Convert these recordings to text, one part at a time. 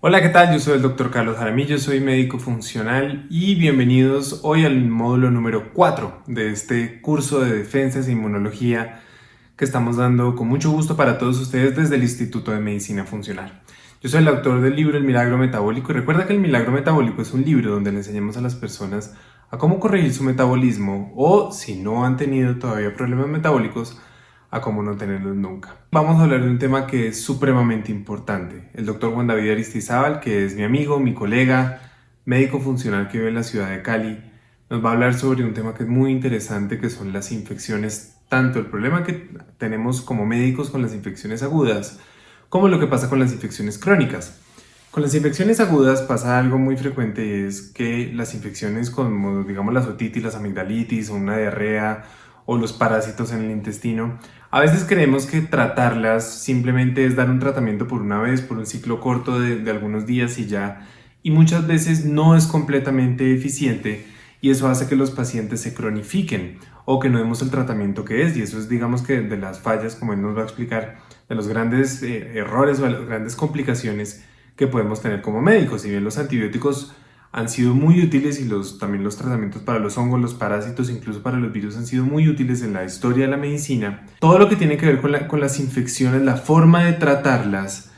Hola, ¿qué tal? Yo soy el Dr. Carlos Jaramillo, soy médico funcional y bienvenidos hoy al módulo número 4 de este curso de defensas e inmunología que estamos dando con mucho gusto para todos ustedes desde el Instituto de Medicina Funcional. Yo soy el autor del libro El Milagro Metabólico y recuerda que El Milagro Metabólico es un libro donde le enseñamos a las personas a cómo corregir su metabolismo o, si no han tenido todavía problemas metabólicos, a cómo no tenerlos nunca. Vamos a hablar de un tema que es supremamente importante. El doctor Juan David Aristizábal, que es mi amigo, mi colega, médico funcional que vive en la ciudad de Cali, nos va a hablar sobre un tema que es muy interesante, que son las infecciones, tanto el problema que tenemos como médicos con las infecciones agudas, como lo que pasa con las infecciones crónicas. Con las infecciones agudas pasa algo muy frecuente y es que las infecciones como digamos la otitis, las amigdalitis o una diarrea o los parásitos en el intestino, a veces creemos que tratarlas simplemente es dar un tratamiento por una vez, por un ciclo corto de algunos días y ya, y muchas veces no es completamente eficiente y eso hace que los pacientes se cronifiquen o que no demos el tratamiento que es, y eso es digamos que de las fallas, como él nos va a explicar, de los grandes errores o de las grandes complicaciones que podemos tener como médicos. Si bien los antibióticos han sido muy útiles y también los tratamientos para los hongos, los parásitos, incluso para los virus han sido muy útiles en la historia de la medicina, todo lo que tiene que ver con las infecciones, la forma de tratarlas,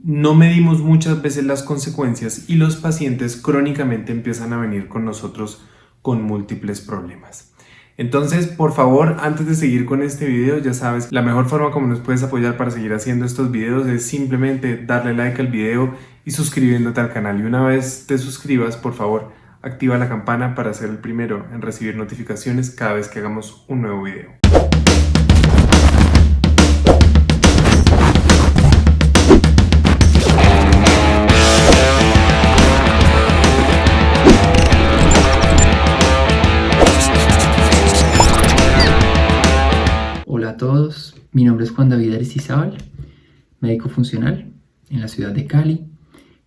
no medimos muchas veces las consecuencias y los pacientes crónicamente empiezan a venir con nosotros con múltiples problemas. Entonces, por favor, antes de seguir con este video, ya sabes, la mejor forma como nos puedes apoyar para seguir haciendo estos videos es simplemente darle like al video y suscribiéndote al canal. Y una vez te suscribas, por favor, activa la campana para ser el primero en recibir notificaciones cada vez que hagamos un nuevo video. Hola a todos, mi nombre es Juan David Aristizábal, médico funcional en la ciudad de Cali,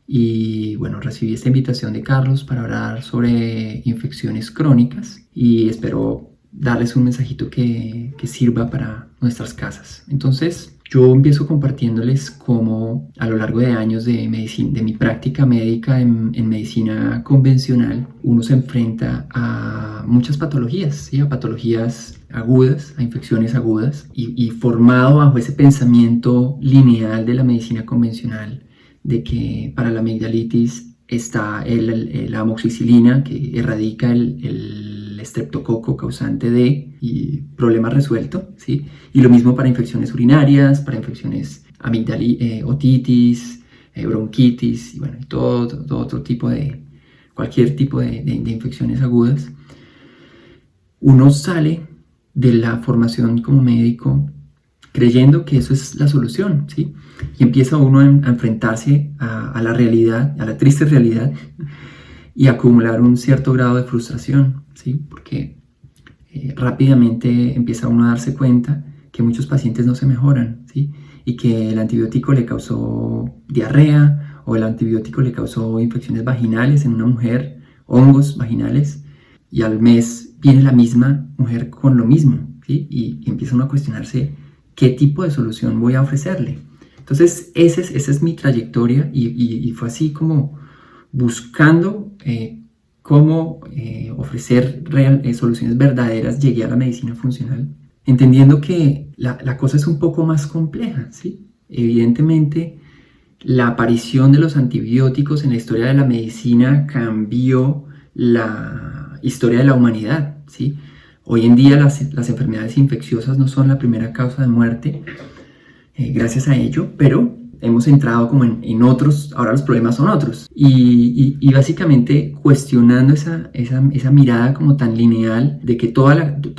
y bueno, recibí esta invitación de Carlos para hablar sobre infecciones crónicas y espero darles un mensajito que sirva para nuestras casas. Entonces, yo empiezo compartiéndoles cómo a lo largo de años de mi práctica médica en medicina convencional, uno se enfrenta a muchas patologías, ¿sí? A patologías agudas, a infecciones agudas, y formado bajo ese pensamiento lineal de la medicina convencional de que para la amigdalitis está la amoxicilina que erradica el estreptococo causante de y problema resuelto, ¿sí? Y lo mismo para infecciones urinarias, para infecciones otitis, bronquitis y bueno, todo otro tipo cualquier tipo de infecciones agudas. Uno sale de la formación como médico creyendo que eso es la solución, ¿sí? Y empieza uno a enfrentarse a la realidad, a la triste realidad, y a acumular un cierto grado de frustración, ¿sí? Porque rápidamente empieza uno a darse cuenta que muchos pacientes no se mejoran, ¿sí? Y que el antibiótico le causó diarrea o el antibiótico le causó infecciones vaginales en una mujer, hongos vaginales, y al mes viene la misma mujer con lo mismo, ¿sí? Y empieza uno a cuestionarse qué tipo de solución voy a ofrecerle. Entonces, esa es mi trayectoria y fue así como buscando cómo ofrecer soluciones verdaderas, llegué a la medicina funcional, entendiendo que la cosa es un poco más compleja, ¿sí? Evidentemente, la aparición de los antibióticos en la historia de la medicina cambió la historia de la humanidad, ¿sí? Hoy en día las enfermedades infecciosas no son la primera causa de muerte, gracias a ello, pero hemos entrado como en otros, ahora los problemas son otros. Y básicamente cuestionando esa mirada como tan lineal de que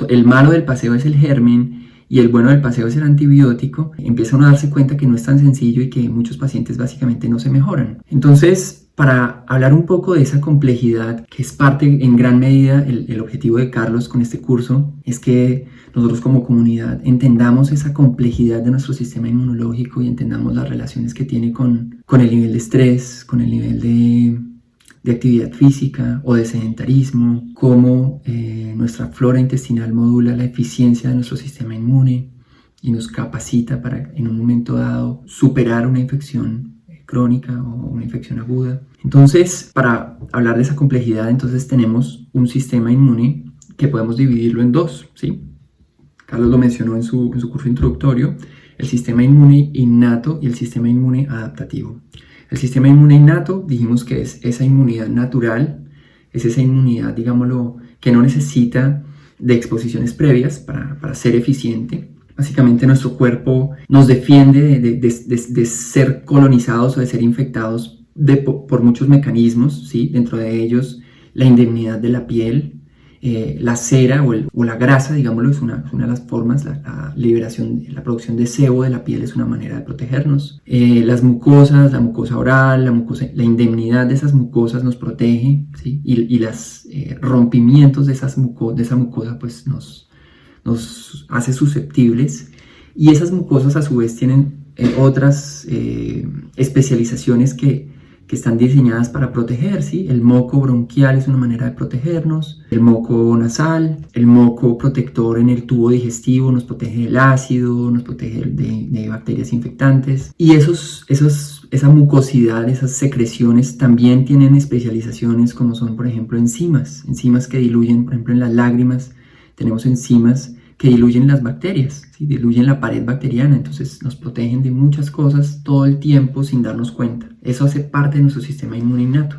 el malo del paseo es el germen y el bueno del paseo es el antibiótico, empieza uno a darse cuenta que no es tan sencillo y que muchos pacientes básicamente no se mejoran. Entonces, para hablar un poco de esa complejidad, que es parte en gran medida el objetivo de Carlos con este curso, es que nosotros como comunidad entendamos esa complejidad de nuestro sistema inmunológico y entendamos las relaciones que tiene con el nivel de estrés, con el nivel de actividad física o de sedentarismo, cómo nuestra flora intestinal modula la eficiencia de nuestro sistema inmune y nos capacita para en un momento dado superar una infección crónica o una infección aguda. Entonces, para hablar de esa complejidad, entonces tenemos un sistema inmune que podemos dividirlo en dos, ¿sí? Carlos lo mencionó en su curso introductorio, el sistema inmune innato y el sistema inmune adaptativo. El sistema inmune innato dijimos que es esa inmunidad natural, es esa inmunidad, digámoslo, que no necesita de exposiciones previas para ser eficiente. Básicamente nuestro cuerpo nos defiende de ser colonizados o de ser infectados por muchos mecanismos, ¿sí? Dentro de ellos la indemnidad de la piel, la cera o la grasa, digámoslo, es una de las formas, la liberación, la producción de sebo de la piel es una manera de protegernos. Las mucosas, la mucosa oral, la indemnidad de esas mucosas nos protege, ¿sí? Y los rompimientos de esa mucosa pues nos hace susceptibles, y esas mucosas a su vez tienen otras especializaciones que están diseñadas para proteger, ¿sí? El moco bronquial es una manera de protegernos, el moco nasal, el moco protector en el tubo digestivo nos protege del ácido, nos protege de bacterias infectantes, y esa mucosidad, esas secreciones también tienen especializaciones como son, por ejemplo, enzimas que diluyen, por ejemplo, en las lágrimas tenemos enzimas que diluyen las bacterias, ¿sí? Diluyen la pared bacteriana, entonces nos protegen de muchas cosas todo el tiempo sin darnos cuenta. Eso hace parte de nuestro sistema inmune innato.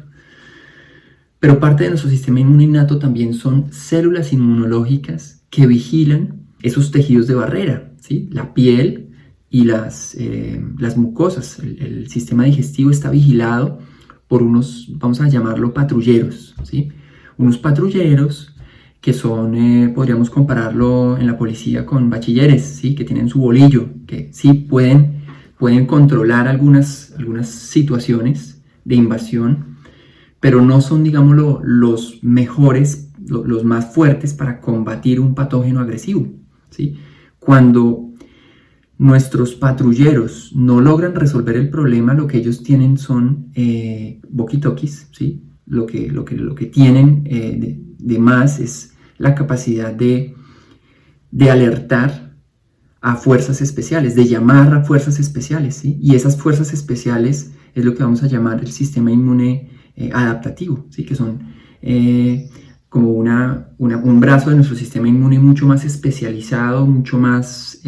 Pero parte de nuestro sistema inmune innato también son células inmunológicas que vigilan esos tejidos de barrera, ¿sí? La piel y las mucosas. El sistema digestivo está vigilado por unos, vamos a llamarlo patrulleros, ¿sí? Unos patrulleros que son, podríamos compararlo en la policía con bachilleres, ¿sí? Que tienen su bolillo, que sí pueden controlar algunas situaciones de invasión, pero no son, digámoslo, los mejores, los más fuertes para combatir un patógeno agresivo, ¿sí? Cuando nuestros patrulleros no logran resolver el problema, lo que ellos tienen son walkie-talkies, ¿sí? Lo que tienen de más es la capacidad de alertar a fuerzas especiales, de llamar a fuerzas especiales, ¿sí? Y esas fuerzas especiales es lo que vamos a llamar el sistema inmune adaptativo, ¿sí? Que son como un brazo de nuestro sistema inmune mucho más especializado, mucho más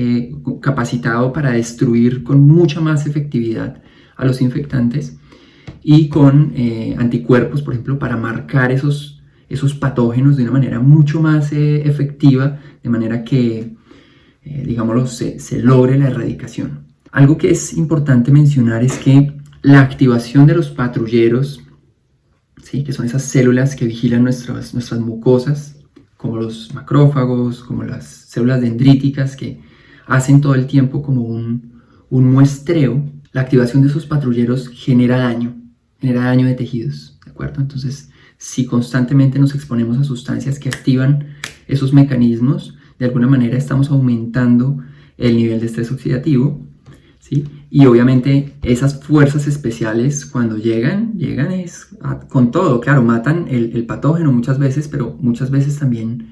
capacitado para destruir con mucha más efectividad a los infectantes, y con anticuerpos, por ejemplo, para marcar esos patógenos de una manera mucho más efectiva, de manera que, digámoslo, se logre la erradicación. Algo que es importante mencionar es que la activación de los patrulleros, ¿sí? Que son esas células que vigilan nuestras mucosas, como los macrófagos, como las células dendríticas, que hacen todo el tiempo como un muestreo. La activación de esos patrulleros genera daño de tejidos, ¿de acuerdo? Entonces, si constantemente nos exponemos a sustancias que activan esos mecanismos, de alguna manera estamos aumentando el nivel de estrés oxidativo, ¿sí? Y obviamente esas fuerzas especiales, cuando llegan con todo, claro, matan el patógeno muchas veces, pero muchas veces también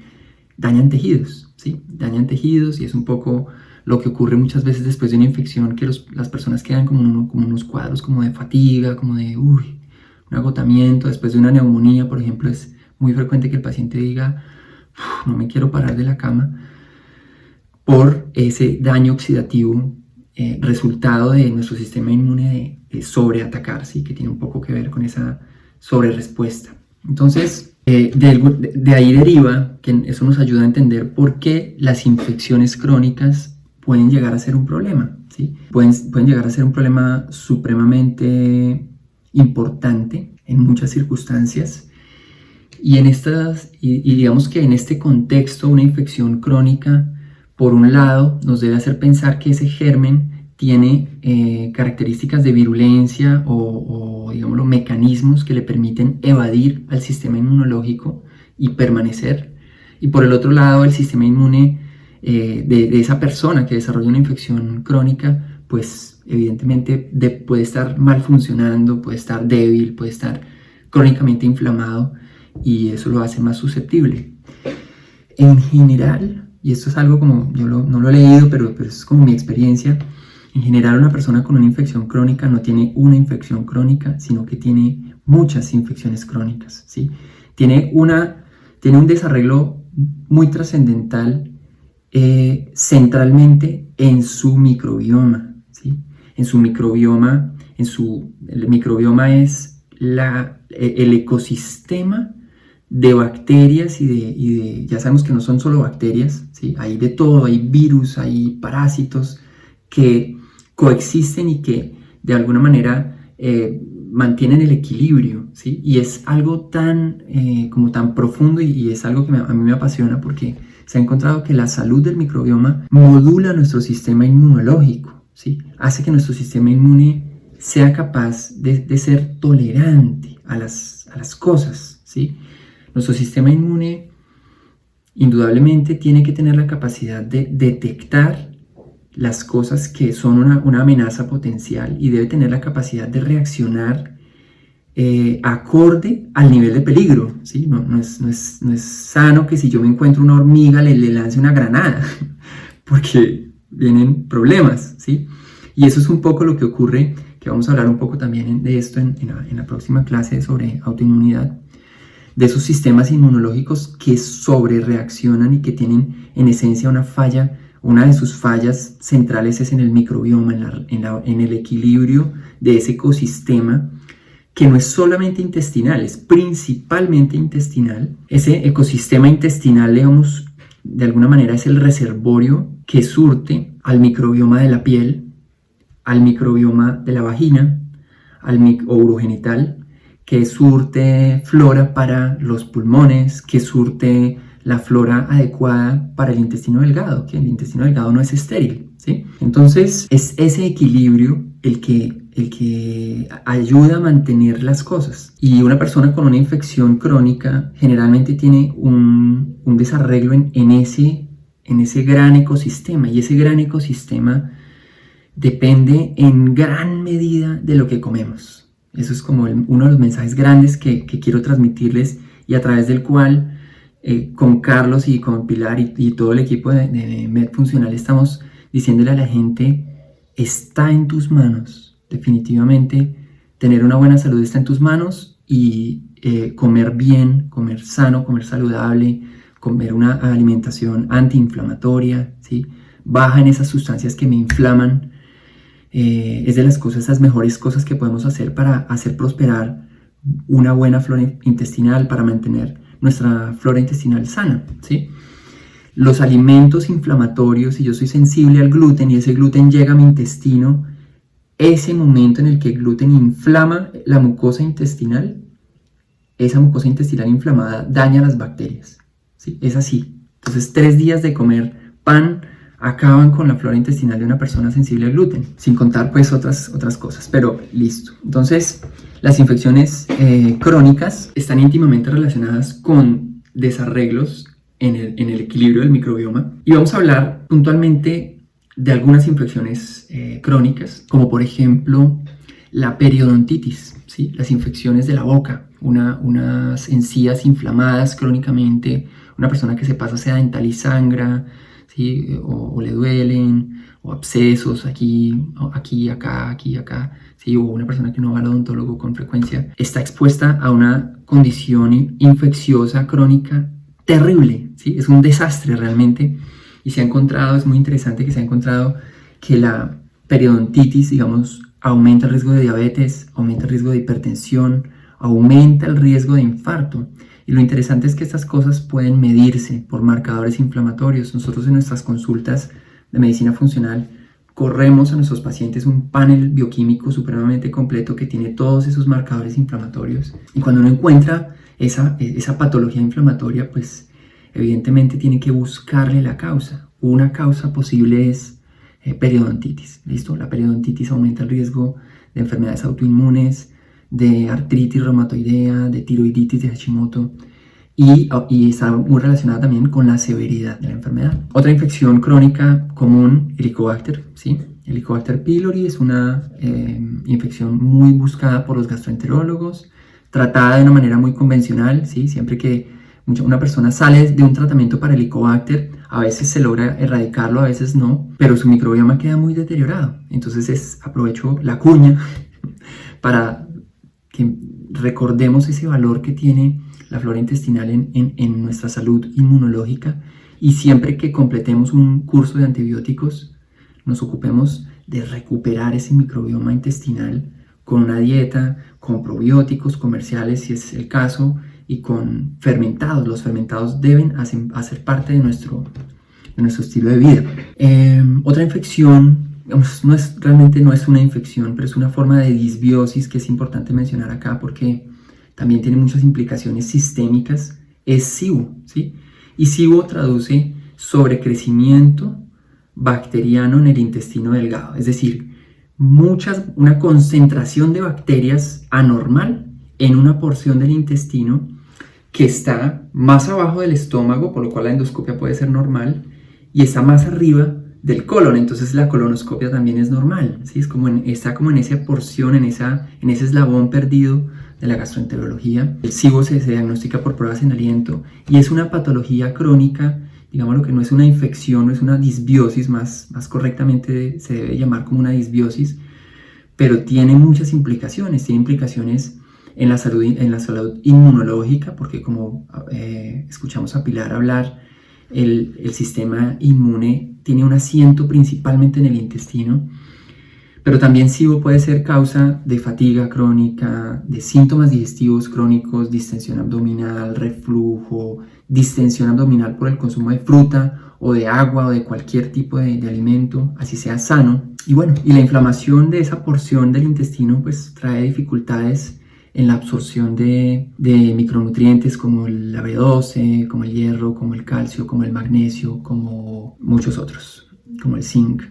dañan tejidos, ¿sí? Dañan tejidos, y es un poco lo que ocurre muchas veces después de una infección, que las personas quedan como unos cuadros como de fatiga, como de un agotamiento. Después de una neumonía, por ejemplo, es muy frecuente que el paciente diga, no me quiero parar de la cama, por ese daño oxidativo resultado de nuestro sistema inmune de sobreatacar, ¿sí? Que tiene un poco que ver con esa sobrerespuesta. Entonces, de ahí deriva que eso nos ayuda a entender por qué las infecciones crónicas pueden llegar a ser un problema, ¿sí? Pueden llegar a ser un problema supremamente importante en muchas circunstancias, y digamos que en este contexto una infección crónica, por un lado, nos debe hacer pensar que ese germen tiene características de virulencia o digámoslo, mecanismos que le permiten evadir al sistema inmunológico y permanecer, y por el otro lado el sistema inmune de esa persona que desarrolla una infección crónica, pues evidentemente puede estar mal funcionando, puede estar débil, puede estar crónicamente inflamado, y eso lo hace más susceptible. En general, y esto es algo como, no lo he leído, pero es como mi experiencia, En general, una persona con una infección crónica no tiene una infección crónica, sino que tiene muchas infecciones crónicas, ¿sí? Tiene un desarreglo muy trascendental centralmente en su microbioma, ¿sí? En su microbioma, el microbioma es el ecosistema de bacterias ya sabemos que no son solo bacterias, ¿sí? Hay de todo, hay virus, hay parásitos que coexisten y que de alguna manera mantienen el equilibrio, ¿sí? Y es algo tan profundo y es algo que a mí me apasiona porque se ha encontrado que la salud del microbioma modula nuestro sistema inmunológico, ¿sí? Hace que nuestro sistema inmune sea capaz de ser tolerante a las cosas, ¿sí? Nuestro sistema inmune indudablemente tiene que tener la capacidad de detectar las cosas que son una amenaza potencial y debe tener la capacidad de reaccionar acorde al nivel de peligro, ¿sí? No es sano que si yo me encuentro una hormiga le lance una granada, porque vienen problemas, ¿sí? Y eso es un poco lo que ocurre, que vamos a hablar un poco también de esto en la próxima clase sobre autoinmunidad, de esos sistemas inmunológicos que sobrereaccionan y que tienen en esencia una falla. Una de sus fallas centrales es en el microbioma, en el equilibrio de ese ecosistema, que no es solamente intestinal, es principalmente intestinal. Ese ecosistema intestinal, digamos, de alguna manera es el reservorio que surte al microbioma de la piel, al microbioma de la vagina, o urogenital, que surte flora para los pulmones, que surte la flora adecuada para el intestino delgado, que el intestino delgado no es estéril, ¿sí? Entonces es ese equilibrio el que ayuda a mantener las cosas. Y una persona con una infección crónica generalmente tiene un desarreglo en ese gran ecosistema, y ese gran ecosistema depende en gran medida de lo que comemos. Eso es como uno de los mensajes grandes que quiero transmitirles y a través del cual con Carlos y con Pilar y todo el equipo de Med Funcional estamos diciéndole a la gente: está en tus manos, definitivamente tener una buena salud está en tus manos, y comer bien, comer sano, comer saludable, comer una alimentación antiinflamatoria, ¿sí? Baja en esas sustancias que me inflaman, es de las mejores cosas que podemos hacer para hacer prosperar una buena flora intestinal, para mantener nuestra flora intestinal sana, ¿sí? Los alimentos inflamatorios, si yo soy sensible al gluten y ese gluten llega a mi intestino, ese momento en el que el gluten inflama la mucosa intestinal, esa mucosa intestinal inflamada daña las bacterias, ¿sí? Es así. Entonces 3 días de comer pan acaban con la flora intestinal de una persona sensible al gluten, sin contar pues otras cosas, pero listo. Entonces las infecciones crónicas están íntimamente relacionadas con desarreglos en el equilibrio del microbioma, y vamos a hablar puntualmente de algunas infecciones crónicas, como por ejemplo la periodontitis, ¿sí? Las infecciones de la boca, unas encías inflamadas crónicamente, una persona que se pasa seda dental y sangra, ¿sí? o le duelen, o abscesos aquí, acá, ¿sí? O una persona que no va al odontólogo con frecuencia, está expuesta a una condición infecciosa crónica terrible, ¿sí? Es un desastre realmente, y es muy interesante que se ha encontrado que la periodontitis, digamos, aumenta el riesgo de diabetes, aumenta el riesgo de hipertensión, aumenta el riesgo de infarto. Y lo interesante es que estas cosas pueden medirse por marcadores inflamatorios. Nosotros en nuestras consultas de medicina funcional corremos a nuestros pacientes un panel bioquímico supremamente completo que tiene todos esos marcadores inflamatorios. Y cuando uno encuentra esa patología inflamatoria, pues evidentemente tiene que buscarle la causa. Una causa posible es periodontitis. ¿Listo? La periodontitis aumenta el riesgo de enfermedades autoinmunes, de artritis reumatoidea, de tiroiditis de Hashimoto, y está muy relacionada también con la severidad de la enfermedad. Otra infección crónica común, Helicobacter, ¿sí? Helicobacter pylori es una infección muy buscada por los gastroenterólogos, tratada de una manera muy convencional, ¿sí? Siempre que una persona sale de un tratamiento para Helicobacter, A veces se logra erradicarlo, a veces no, pero su microbioma queda muy deteriorado. Entonces aprovecho la cuña para que recordemos ese valor que tiene la flora intestinal en nuestra salud inmunológica, y siempre que completemos un curso de antibióticos nos ocupemos de recuperar ese microbioma intestinal con una dieta, con probióticos comerciales si es el caso, y con fermentados. Los fermentados deben hacer parte de nuestro estilo de vida. Otra infección, realmente no es una infección, pero es una forma de disbiosis que es importante mencionar acá porque también tiene muchas implicaciones sistémicas, es SIBO, ¿sí? Y SIBO traduce sobrecrecimiento bacteriano en el intestino delgado, es decir, una concentración de bacterias anormal en una porción del intestino que está más abajo del estómago, por lo cual la endoscopia puede ser normal, y está más arriba del colon, entonces la colonoscopia también es normal, ¿sí? Está como en esa porción, en ese eslabón perdido de la gastroenterología. El SIBO se diagnostica por pruebas en aliento y es una patología crónica, digamos lo que no es una infección, no es una disbiosis, más correctamente se debe llamar como una disbiosis, pero tiene muchas implicaciones, tiene implicaciones en la salud inmunológica, porque como escuchamos a Pilar hablar, el sistema inmune tiene un asiento principalmente en el intestino, pero también SIBO puede ser causa de fatiga crónica, de síntomas digestivos crónicos, distensión abdominal, reflujo, distensión abdominal por el consumo de fruta o de agua o de cualquier tipo de alimento, así sea sano. Y bueno, y la inflamación de esa porción del intestino pues trae dificultades en la absorción de micronutrientes como la B12, como el hierro, como el calcio, como el magnesio, como muchos otros, como el zinc.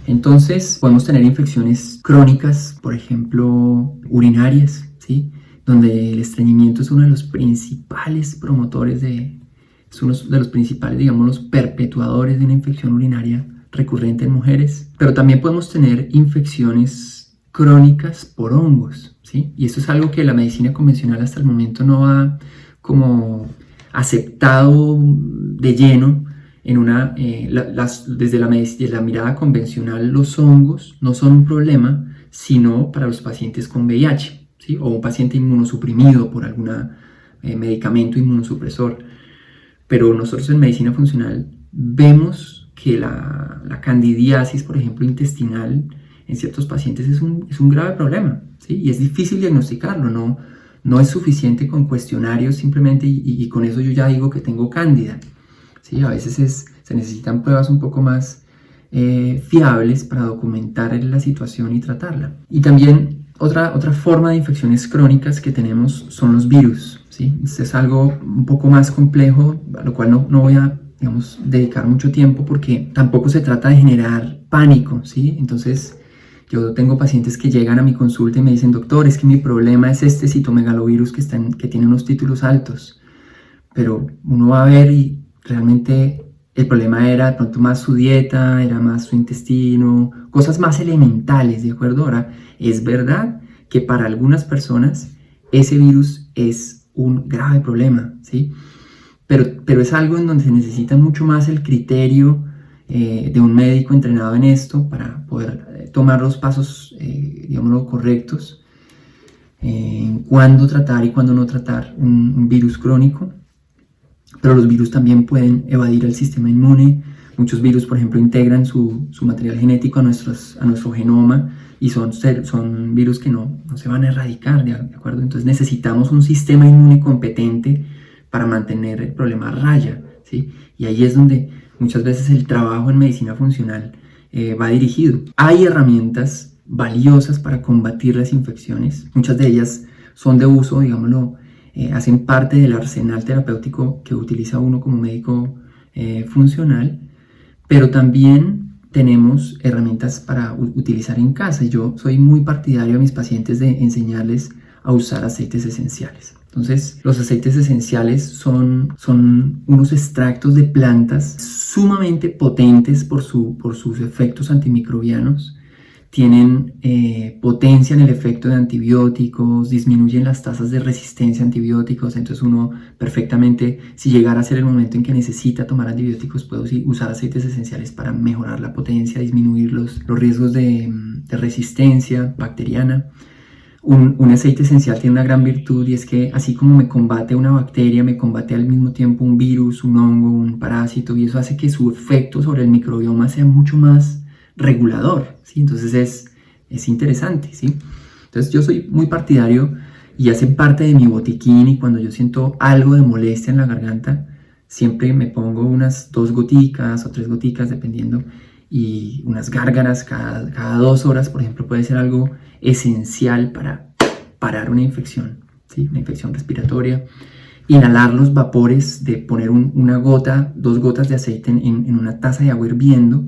Entonces podemos tener infecciones crónicas, por ejemplo, urinarias, ¿sí? Donde el estreñimiento es uno de los principales promotores es uno de los principales, digamos, los perpetuadores de una infección urinaria recurrente en mujeres. Pero también podemos tener infecciones crónicas por hongos, ¿sí? Y esto es algo que la medicina convencional hasta el momento no ha como aceptado de lleno. Desde la mirada convencional, los hongos no son un problema, sino para los pacientes con VIH, ¿sí? O un paciente inmunosuprimido por algún medicamento inmunosupresor. Pero nosotros en medicina funcional vemos que la candidiasis, por ejemplo, intestinal, en ciertos pacientes es un grave problema, ¿sí? Y es difícil diagnosticarlo, no es suficiente con cuestionarios simplemente y con eso yo ya digo que tengo cándida, ¿sí? A veces se necesitan pruebas un poco más fiables para documentar la situación y tratarla. Y también otra forma de infecciones crónicas que tenemos son los virus, ¿sí? Esto es algo un poco más complejo, a lo cual no voy a, digamos, dedicar mucho tiempo porque tampoco se trata de generar pánico, ¿sí? Entonces yo tengo pacientes que llegan a mi consulta y me dicen: doctor, es que mi problema es este citomegalovirus que tiene unos títulos altos. Pero uno va a ver y realmente el problema era de pronto más su dieta, era más su intestino, cosas más elementales, ¿de acuerdo? Ahora, es verdad que para algunas personas ese virus es un grave problema, ¿sí? Pero es algo en donde se necesita mucho más el criterio de un médico entrenado en esto para poder tomar los pasos, digámoslo, correctos en cuándo tratar y cuándo no tratar un virus crónico. Pero los virus también pueden evadir el sistema inmune. Muchos virus, por ejemplo, integran su material genético a nuestro genoma y son virus que no se van a erradicar, ¿de acuerdo? Entonces necesitamos un sistema inmune competente para mantener el problema a raya, ¿sí? Y ahí es donde muchas veces el trabajo en medicina funcional va dirigido. Hay herramientas valiosas para combatir las infecciones. Muchas de ellas son de uso, digámoslo, hacen parte del arsenal terapéutico que utiliza uno como médico funcional, pero también tenemos herramientas para utilizar en casa. Yo soy muy partidario a mis pacientes de enseñarles a usar aceites esenciales. Entonces, los aceites esenciales son unos extractos de plantas sumamente potentes por sus efectos antimicrobianos. tienen potencian el efecto de antibióticos, disminuyen las tasas de resistencia a antibióticos. Entonces uno perfectamente, si llegara a ser el momento en que necesita tomar antibióticos, puede usar aceites esenciales para mejorar la potencia, disminuir los riesgos de resistencia bacteriana. Un aceite esencial tiene una gran virtud, y es que así como me combate una bacteria, me combate al mismo tiempo un virus, un hongo, un parásito, y eso hace que su efecto sobre el microbioma sea mucho más regulador, ¿sí? Entonces es interesante, ¿sí? Entonces yo soy muy partidario y hace parte de mi botiquín, y cuando yo siento algo de molestia en la garganta, siempre me pongo unas 2 goticas o 3 goticas, dependiendo, y unas gárgaras cada 2 horas, por ejemplo, puede ser algo esencial para parar una infección, ¿sí? Una infección respiratoria. Inhalar los vapores de poner una gota, 2 gotas de aceite en una taza de agua hirviendo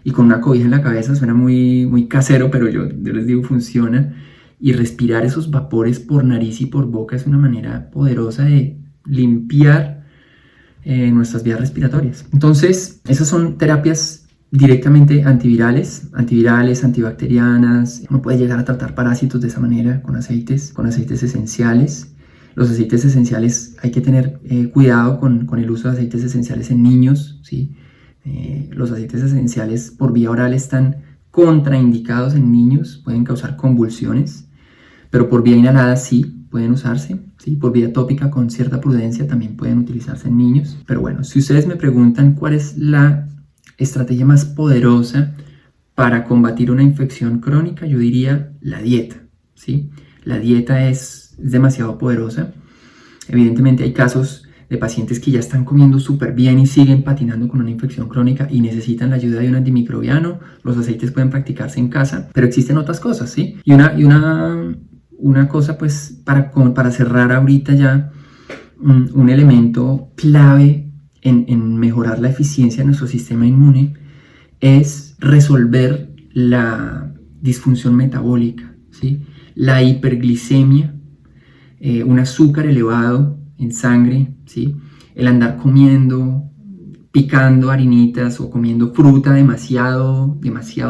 y con una cobija en la cabeza. Suena muy, muy casero, pero yo les digo, funciona. Y respirar esos vapores por nariz y por boca es una manera poderosa de limpiar nuestras vías respiratorias. Entonces, esas son terapias directamente antivirales, antibacterianas. Uno puede llegar a tratar parásitos de esa manera con aceites esenciales. Los aceites esenciales, hay que tener cuidado con el uso de aceites esenciales en niños, ¿sí? Los aceites esenciales por vía oral están contraindicados en niños, pueden causar convulsiones, pero por vía inhalada sí pueden usarse, ¿sí? Por vía tópica con cierta prudencia también pueden utilizarse en niños. Pero bueno, si ustedes me preguntan cuál es la estrategia más poderosa para combatir una infección crónica, yo diría la dieta, ¿sí? La dieta es demasiado poderosa. Evidentemente hay casos de pacientes que ya están comiendo súper bien y siguen patinando con una infección crónica y necesitan la ayuda de un antimicrobiano. Los aceites pueden practicarse en casa, pero existen otras cosas, ¿sí? Y una cosa, pues, para cerrar ahorita ya, un elemento clave en mejorar la eficiencia de nuestro sistema inmune es resolver la disfunción metabólica, ¿sí? La hiperglicemia, un azúcar elevado en sangre, ¿sí? El andar comiendo, picando harinitas o comiendo fruta demasiado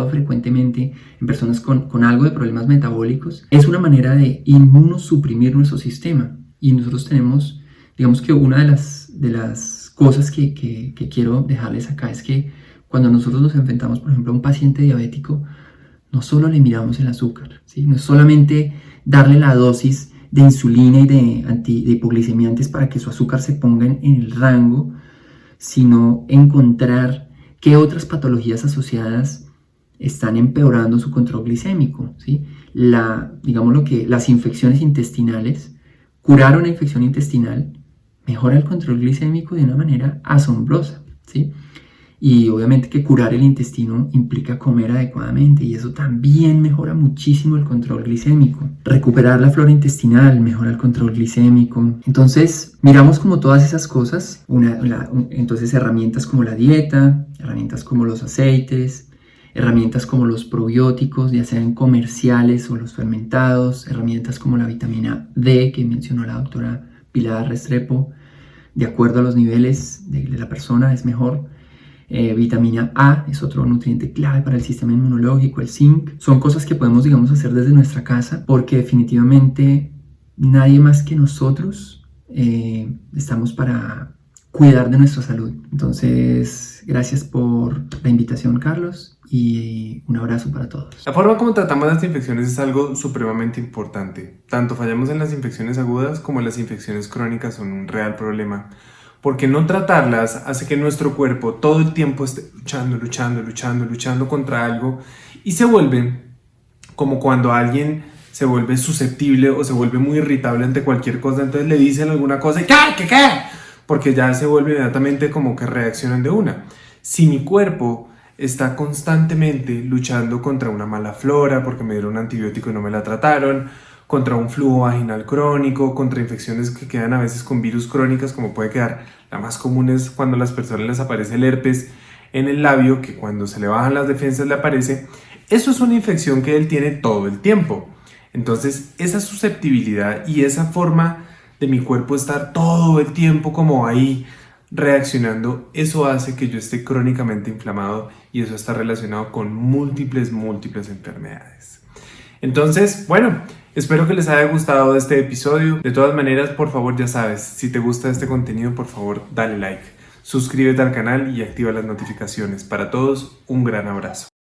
frecuentemente en personas con algo de problemas metabólicos es una manera de inmunosuprimir nuestro sistema. Y nosotros tenemos, digamos que una de las cosas que quiero dejarles acá es que cuando nosotros nos enfrentamos, por ejemplo, a un paciente diabético, no solo le miramos el azúcar, ¿sí? No es solamente darle la dosis de insulina y de hipoglicemiantes para que su azúcar se ponga en el rango, sino encontrar qué otras patologías asociadas están empeorando su control glicémico, ¿sí? Las infecciones intestinales, curar una infección intestinal mejora el control glicémico de una manera asombrosa, ¿sí? Y obviamente que curar el intestino implica comer adecuadamente, y eso también mejora muchísimo el control glicémico. Recuperar la flora intestinal mejora el control glicémico. Entonces, miramos como todas esas cosas, entonces herramientas como la dieta, herramientas como los aceites, herramientas como los probióticos, ya sean comerciales o los fermentados, herramientas como la vitamina D que mencionó la doctora Pilar Restrepo, de acuerdo a los niveles de la persona es mejor. Vitamina A es otro nutriente clave para el sistema inmunológico, el zinc. Son cosas que podemos, hacer desde nuestra casa, porque definitivamente nadie más que nosotros estamos para cuidar de nuestra salud. Entonces, gracias por la invitación, Carlos, y un abrazo para todos. La forma como tratamos las infecciones es algo supremamente importante. Tanto fallamos en las infecciones agudas como en las infecciones crónicas son un real problema, porque no tratarlas hace que nuestro cuerpo todo el tiempo esté luchando contra algo, y se vuelve como cuando alguien se vuelve susceptible o se vuelve muy irritable ante cualquier cosa. Entonces le dicen alguna cosa y ¿qué? Porque ya se vuelve inmediatamente como que reaccionan de una. Si mi cuerpo está constantemente luchando contra una mala flora porque me dieron un antibiótico y no me la trataron, contra un flujo vaginal crónico, contra infecciones que quedan a veces con virus crónicas, como puede quedar, la más común es cuando a las personas les aparece el herpes en el labio, que cuando se le bajan las defensas le aparece. Eso es una infección que él tiene todo el tiempo. Entonces, esa susceptibilidad y esa forma de mi cuerpo estar todo el tiempo como ahí reaccionando, eso hace que yo esté crónicamente inflamado y eso está relacionado con múltiples enfermedades. Entonces, bueno, espero que les haya gustado este episodio. De todas maneras, por favor, ya sabes, si te gusta este contenido, por favor, dale like, suscríbete al canal y activa las notificaciones. Para todos, un gran abrazo.